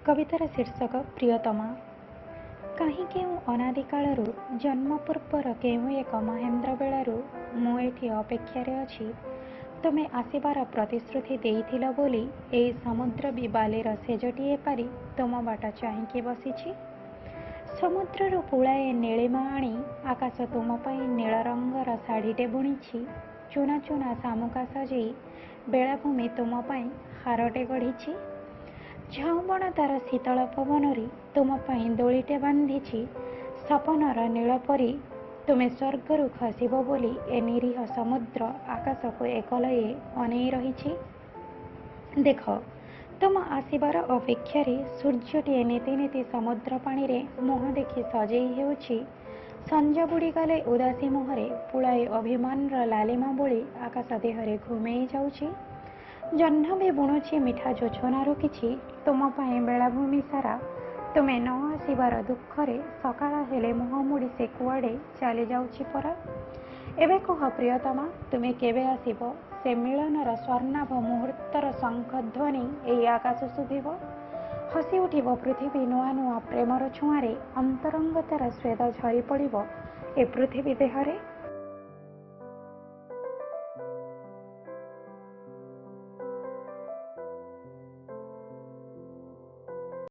कवितार शीर्षक प्रियतमा। कहीं केउ अनादि कालरू जन्म पूर्वर केउ एक महेन्द्र बेलारू मु एठी अपेक्षारे अछि। तुमे आसिबार प्रतिश्रुति देइथिल बोली एई समुद्र बालीर सेजटिए पारी तुम बाट चाहिकी बसिछि। समुद्ररू पुଳାଏ नीलिमा आनी आकाश तुम पई नील रंगर शाढ़ीटे बुणिछि। चुना चुना शामुका सजेई बेलाभूमि तुम पई हारटे गढ़िछि। झाउबण तार शीतल पवनरी तुम पई दोलीटे बांधिछि। सपनर नील परी तुमे स्वर्गरू खसिब बोली ए निरीह समुद्र आकाश को एकलये अनेई रहिछि। देख तुम आसिबार अपेक्षारे सूर्यटीए नीति नीति समुद्र पानी रे मुह देखि सजेई हेउछि। संजा बुड़ी गले उदासी मुहरे पुଳାଏ अभिमानर लालिमा बोली आकाश देहरे घुमेई जाउछि। जह्न भी बुणुछि मिठा जोछनारू किछि तुम पई बेलाभूमि सारा। तुमे न आसिबार दुखरे सकाळ हेले मुह मुड़ी से कुआडे चली जाउछि परा। एबे कह प्रियतमा तुमे केबे आसिब? से मिलनर स्वर्णाभ मुहूर्तर शंखध्वनि एई आकाश शुभिब। हसी उठिब पृथिवी नुआ नुआ प्रेमर छुआरे। अंतरंगतार स्वेद झरी पड़िब ए पृथिवी देहरे।